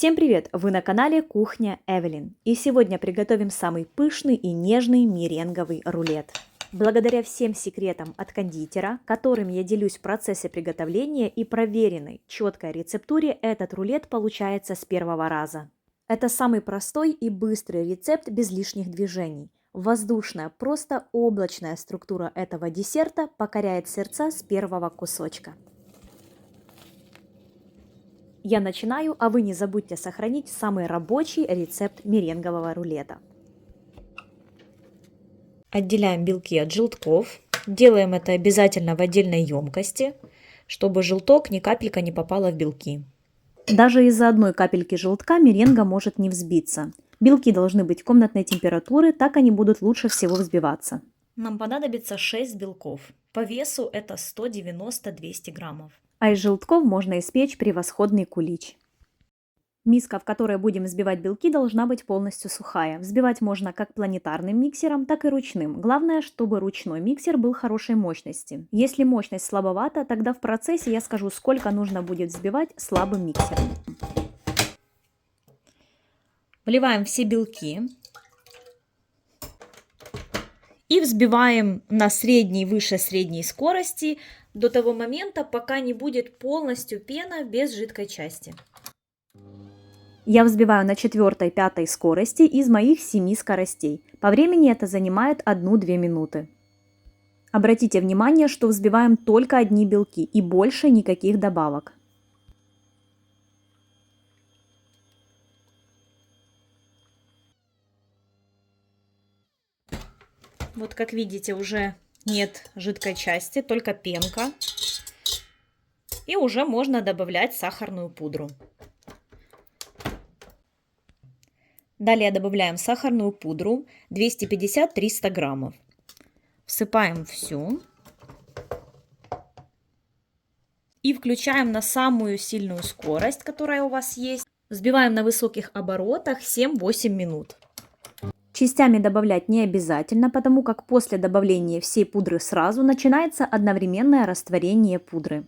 Всем привет! Вы на канале Кухня Эвелин. И сегодня приготовим самый пышный и нежный меренговый рулет. Благодаря всем секретам от кондитера, которым я делюсь в процессе приготовления и проверенной четкой рецептуре, этот рулет получается с первого раза. Это самый простой и быстрый рецепт без лишних движений. Воздушная, просто облачная структура этого десерта покоряет сердца с первого кусочка. Я начинаю, а вы не забудьте сохранить самый рабочий рецепт меренгового рулета. Отделяем белки от желтков. Делаем это обязательно в отдельной емкости, чтобы желток ни капелька не попала в белки. Даже из-за одной капельки желтка меренга может не взбиться. Белки должны быть комнатной температуры, так они будут лучше всего взбиваться. Нам понадобится 6 белков. По весу это 190-200 граммов. А из желтков можно испечь превосходный кулич. Миска, в которой будем взбивать белки, должна быть полностью сухая. Взбивать можно как планетарным миксером, так и ручным. Главное, чтобы ручной миксер был хорошей мощности. Если мощность слабовата, тогда в процессе я скажу, сколько нужно будет взбивать слабым миксером. Вливаем все белки и взбиваем на средней, выше средней скорости до того момента, пока не будет полностью пена без жидкой части. Я взбиваю на 4-5 скорости из моих 7 скоростей. По времени это занимает 1-2 минуты. Обратите внимание, что взбиваем только одни белки и больше никаких добавок. Вот как видите, уже нет жидкой части, только пенка. И уже можно добавлять сахарную пудру. Далее добавляем сахарную пудру 250-300 граммов. Всыпаем всю. И включаем на самую сильную скорость, которая у вас есть. Взбиваем на высоких оборотах 7-8 минут. Частями добавлять не обязательно, потому как после добавления всей пудры сразу начинается одновременное растворение пудры.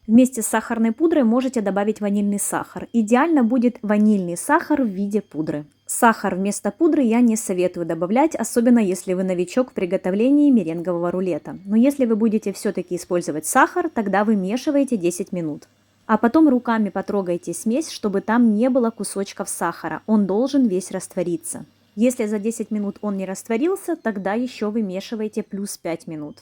Вместе с сахарной пудрой можете добавить ванильный сахар. Идеально будет ванильный сахар в виде пудры. Сахар вместо пудры я не советую добавлять, особенно если вы новичок в приготовлении меренгового рулета. Но если вы будете все-таки использовать сахар, тогда вымешивайте 10 минут. А потом руками потрогайте смесь, чтобы там не было кусочков сахара. Он должен весь раствориться. Если за 10 минут он не растворился, тогда еще вымешивайте плюс 5 минут.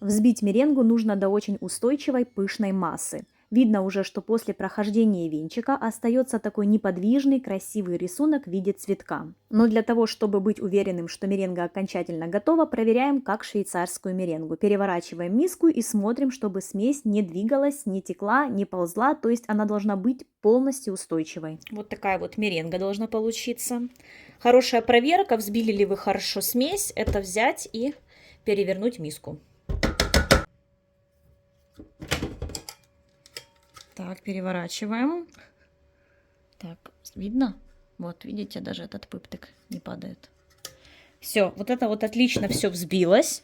Взбить меренгу нужно до очень устойчивой пышной массы. Видно уже, что после прохождения венчика остается такой неподвижный красивый рисунок в виде цветка. Но для того, чтобы быть уверенным, что меренга окончательно готова, проверяем как швейцарскую меренгу. Переворачиваем миску и смотрим, чтобы смесь не двигалась, не текла, не ползла, то есть она должна быть полностью устойчивой. Вот такая вот меренга должна получиться. Хорошая проверка, взбили ли вы хорошо смесь, это взять и перевернуть миску. Так, переворачиваем. Так, видно? Вот, видите, даже этот пыптик не падает. Все, вот это вот отлично все взбилось.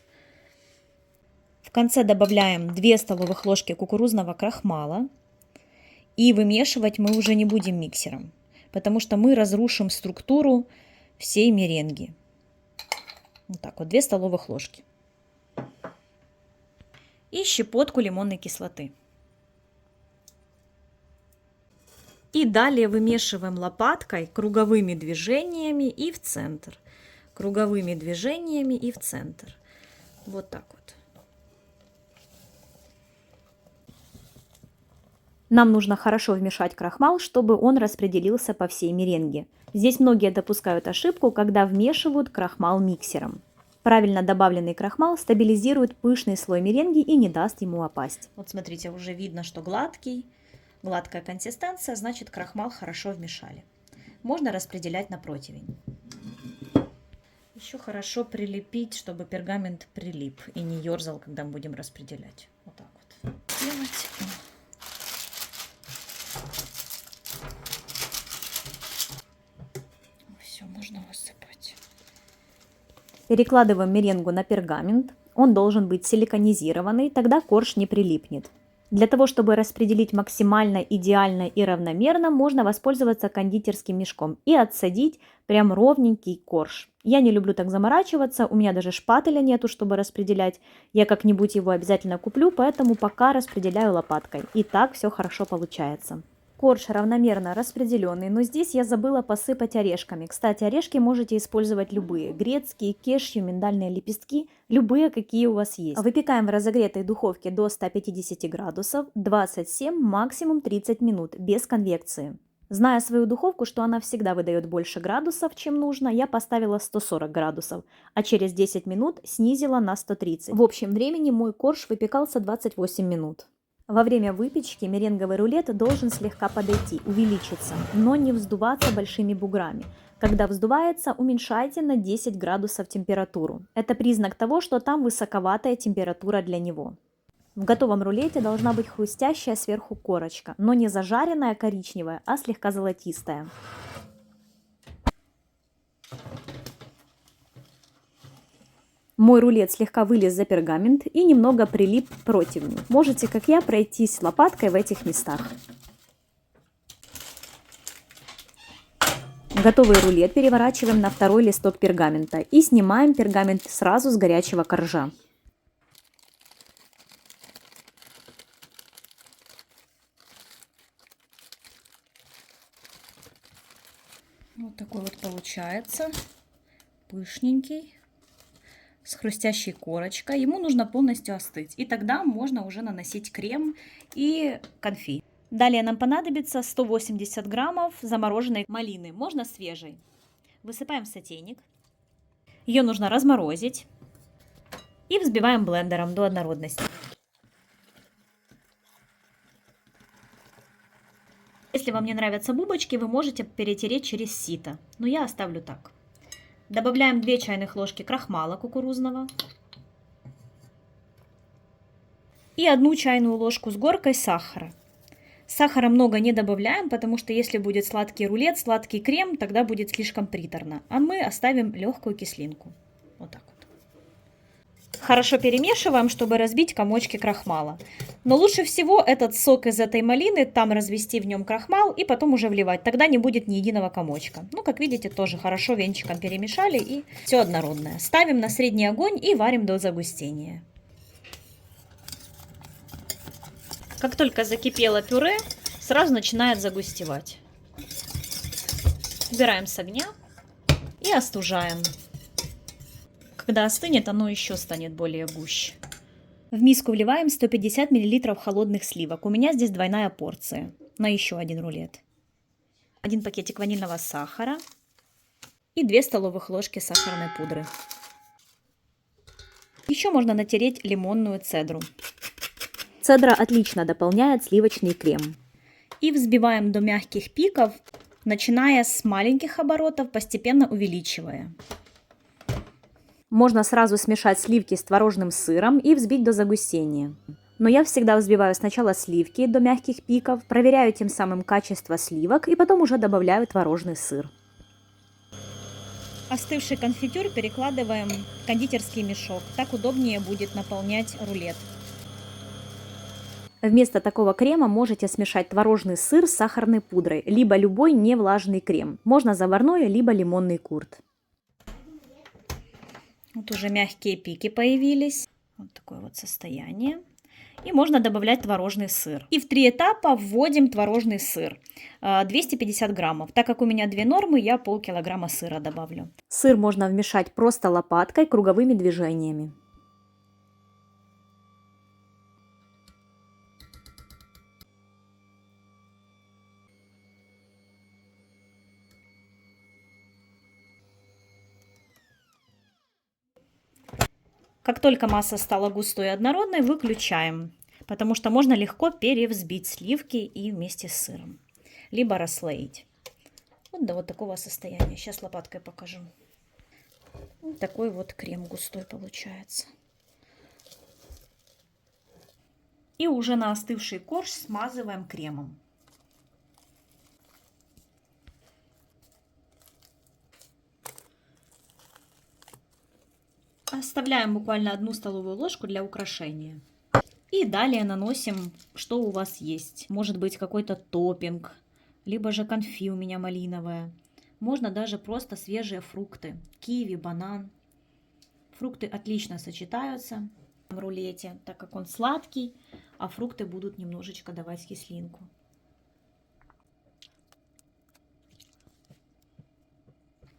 В конце добавляем 2 столовых ложки кукурузного крахмала. И вымешивать мы уже не будем миксером, потому что мы разрушим структуру всей меренги. Вот так вот, 2 столовых ложки. И щепотку лимонной кислоты. И далее вымешиваем лопаткой круговыми движениями и в центр. Круговыми движениями и в центр. Вот так вот. Нам нужно хорошо вмешать крахмал, чтобы он распределился по всей меренге. Здесь многие допускают ошибку, когда вмешивают крахмал миксером. Правильно добавленный крахмал стабилизирует пышный слой меренги и не даст ему опасть. Вот смотрите, уже видно, что гладкая консистенция, значит крахмал хорошо вмешали. Можно распределять на противень. Еще хорошо прилепить, чтобы пергамент прилип и не ерзал, когда мы будем распределять. Вот так вот делать. Все, можно высыпать. Перекладываем меренгу на пергамент. Он должен быть силиконизированный, тогда корж не прилипнет. Для того, чтобы распределить максимально идеально и равномерно, можно воспользоваться кондитерским мешком и отсадить прям ровненький корж. Я не люблю так заморачиваться, у меня даже шпателя нету, чтобы распределять. Я как-нибудь его обязательно куплю, поэтому пока распределяю лопаткой. И так все хорошо получается. Корж равномерно распределенный, но здесь я забыла посыпать орешками. Кстати, орешки можете использовать любые. Грецкие, кешью, миндальные лепестки, любые, какие у вас есть. Выпекаем в разогретой духовке до 150 градусов, 27, максимум 30 минут, без конвекции. Зная свою духовку, что она всегда выдает больше градусов, чем нужно, я поставила 140 градусов, а через 10 минут снизила на 130. В общем времени мой корж выпекался 28 минут. Во время выпечки меренговый рулет должен слегка подойти, увеличиться, но не вздуваться большими буграми. Когда вздувается, уменьшайте на 10 градусов температуру. Это признак того, что там высоковатая температура для него. В готовом рулете должна быть хрустящая сверху корочка, но не зажаренная коричневая, а слегка золотистая. Мой рулет слегка вылез за пергамент и немного прилип к противню. Можете, как я, пройтись лопаткой в этих местах. Готовый рулет переворачиваем на второй листок пергамента и снимаем пергамент сразу с горячего коржа. Вот такой вот получается, пышненький, с хрустящей корочкой. Ему нужно полностью остыть, и тогда можно уже наносить крем и конфи. Далее нам понадобится 180 граммов замороженной малины, можно свежей. Высыпаем в сотейник. Ее нужно разморозить и взбиваем блендером до однородности. Если вам не нравятся бубочки, вы можете перетереть через сито, но я оставлю так. Добавляем 2 чайных ложки крахмала кукурузного и 1 чайную ложку с горкой сахара. Сахара много не добавляем, потому что если будет сладкий рулет, сладкий крем, тогда будет слишком приторно. А мы оставим легкую кислинку. Вот так вот. Хорошо перемешиваем, чтобы разбить комочки крахмала. Но лучше всего этот сок из этой малины там развести в нем крахмал и потом уже вливать. Тогда не будет ни единого комочка. Ну, как видите, тоже хорошо венчиком перемешали и все однородное. Ставим на средний огонь и варим до загустения. Как только закипело пюре, сразу начинает загустевать. Убираем с огня и остужаем. Когда остынет, оно еще станет более гуще. В миску вливаем 150 мл холодных сливок. У меня здесь двойная порция на еще один рулет. 1 пакетик ванильного сахара и 2 столовых ложки сахарной пудры. Еще можно натереть лимонную цедру. Цедра отлично дополняет сливочный крем. И взбиваем до мягких пиков, начиная с маленьких оборотов, постепенно увеличивая. Можно сразу смешать сливки с творожным сыром и взбить до загустения. Но я всегда взбиваю сначала сливки до мягких пиков, проверяю тем самым качество сливок и потом уже добавляю творожный сыр. Остывший конфитюр перекладываем в кондитерский мешок. Так удобнее будет наполнять рулет. Вместо такого крема можете смешать творожный сыр с сахарной пудрой, либо любой невлажный крем. Можно заварной, либо лимонный курт. Вот уже мягкие пики появились. Вот такое вот состояние. И можно добавлять творожный сыр. И в 3 этапа вводим творожный сыр. 250 граммов. Так как у меня 2 нормы, я полкилограмма сыра добавлю. Сыр можно вмешать просто лопаткой, круговыми движениями. Как только масса стала густой и однородной, выключаем, потому что можно легко перевзбить сливки и вместе с сыром, либо расслоить. Вот до вот такого состояния. Сейчас лопаткой покажу. Вот такой вот крем густой получается. И уже на остывший корж смазываем кремом. Оставляем буквально 1 столовую ложку для украшения. И И далее наносим, что у вас есть. Может быть какой-то топпинг, либо же конфи у меня малиновая. Можно даже просто свежие фрукты. Киви, банан. Фрукты отлично сочетаются в рулете, так как он сладкий, а фрукты будут немножечко давать кислинку.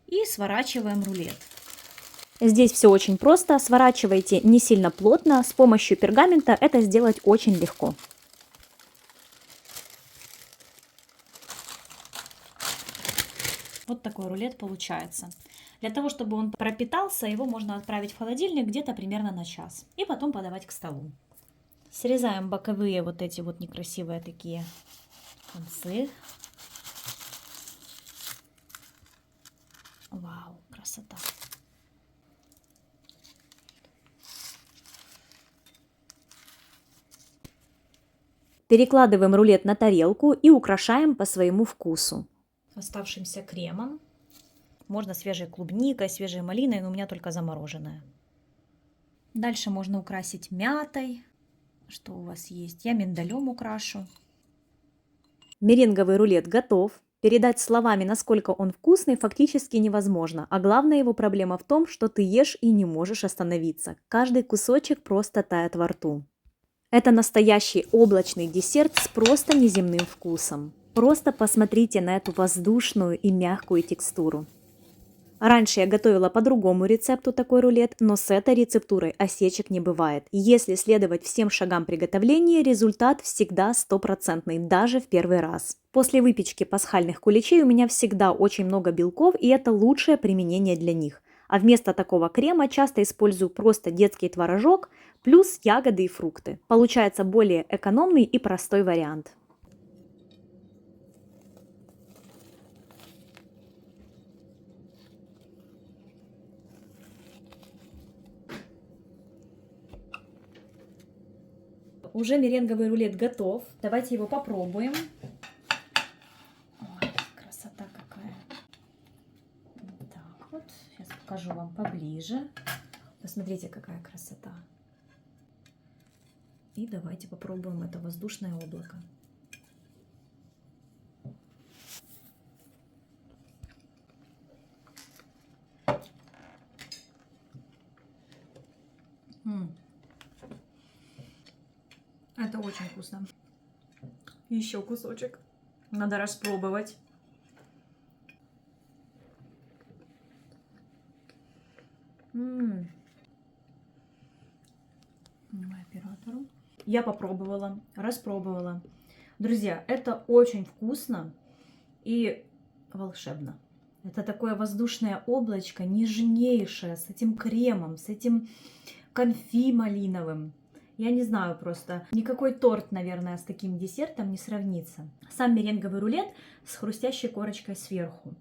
И сворачиваем рулет. Здесь все очень просто. Сворачивайте не сильно плотно. С помощью пергамента это сделать очень легко. Вот такой рулет получается. Для того, чтобы он пропитался, его можно отправить в холодильник где-то примерно на час. И потом подавать к столу. Срезаем боковые вот эти вот некрасивые такие концы. Вау, красота. Перекладываем рулет на тарелку и украшаем по своему вкусу. Оставшимся кремом. Можно свежей клубникой, свежей малиной, но у меня только замороженная. Дальше можно украсить мятой. Что у вас есть? Я миндалем украшу. Меренговый рулет готов. Передать словами, насколько он вкусный, фактически невозможно. А главная его проблема в том, что ты ешь и не можешь остановиться. Каждый кусочек просто тает во рту. Это настоящий облачный десерт с просто неземным вкусом. Просто посмотрите на эту воздушную и мягкую текстуру. Раньше я готовила по другому рецепту такой рулет, но с этой рецептурой осечек не бывает. Если следовать всем шагам приготовления, результат всегда стопроцентный, даже в первый раз. После выпечки пасхальных куличей у меня всегда очень много белков, и это лучшее применение для них. А вместо такого крема часто использую просто детский творожок, плюс ягоды и фрукты. Получается более экономный и простой вариант. Уже меренговый рулет готов. Давайте его попробуем. Ой, красота какая. Вот так вот. Сейчас покажу вам поближе. Посмотрите, какая красота. И давайте попробуем это воздушное облако. Это очень вкусно. Еще кусочек. Надо распробовать. Оператору. Я попробовала, распробовала. Друзья, это очень вкусно и волшебно. Это такое воздушное облачко, нежнейшее, с этим кремом, с этим конфи малиновым. Я не знаю просто, никакой торт, наверное, с таким десертом не сравнится. Сам меренговый рулет с хрустящей корочкой сверху.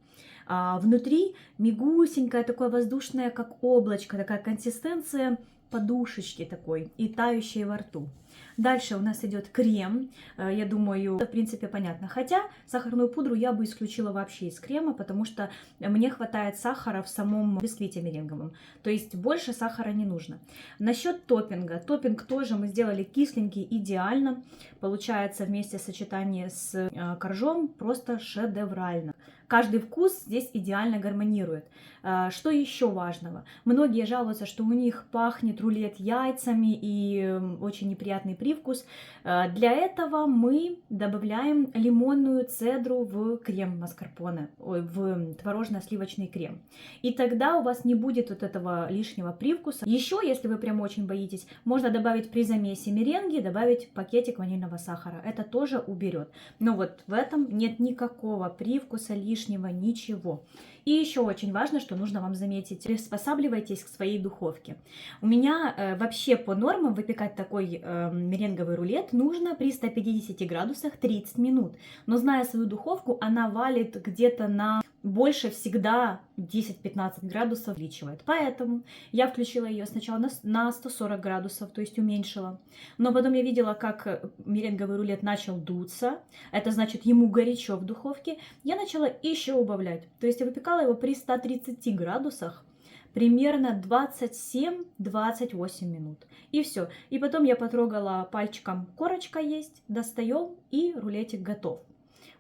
А внутри мягусенькое, такое воздушное, как облачко, такая консистенция подушечки такой и тающей во рту. Дальше у нас идет крем, я думаю, в принципе понятно. Хотя сахарную пудру я бы исключила вообще из крема, потому что мне хватает сахара в самом бисквите меренговом. То есть больше сахара не нужно. Насчет топпинга. Топпинг тоже мы сделали кисленький идеально. Получается вместе сочетание с коржом просто шедеврально. Каждый вкус здесь идеально гармонирует. Что еще важного? Многие жалуются, что у них пахнет рулет яйцами и очень неприятный привкус. Для этого мы добавляем лимонную цедру в крем маскарпоне, в творожно-сливочный крем. И тогда у вас не будет вот этого лишнего привкуса. Еще, если вы прям очень боитесь, можно добавить при замесе меренги, добавить пакетик ванильного сахара. Это тоже уберет. Но вот в этом нет никакого привкуса лишнего, ничего. И еще очень важно, что нужно вам заметить, приспосабливайтесь к своей духовке. У меня вообще по нормам выпекать такой меренговый рулет нужно при 150 градусах 30 минут. Но зная свою духовку, она валит где-то на больше всегда 10-15 градусов увеличивает. Поэтому я включила ее сначала на 140 градусов, то есть уменьшила. Но потом я видела, как меренговый рулет начал дуться. Это значит, ему горячо в духовке. Я начала еще убавлять. То есть я выпекала его при 130 градусах примерно 27-28 минут. И все. И потом я потрогала пальчиком, корочка есть, достаем, и рулетик готов.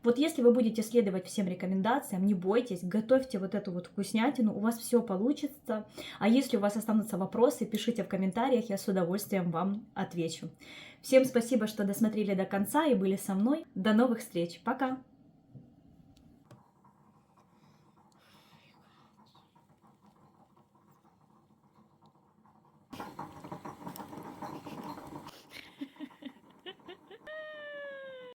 Вот если вы будете следовать всем рекомендациям, не бойтесь, готовьте вот эту вот вкуснятину, у вас все получится. А если у вас останутся вопросы, пишите в комментариях, я с удовольствием вам отвечу. Всем спасибо, что досмотрели до конца и были со мной. До новых встреч. Пока!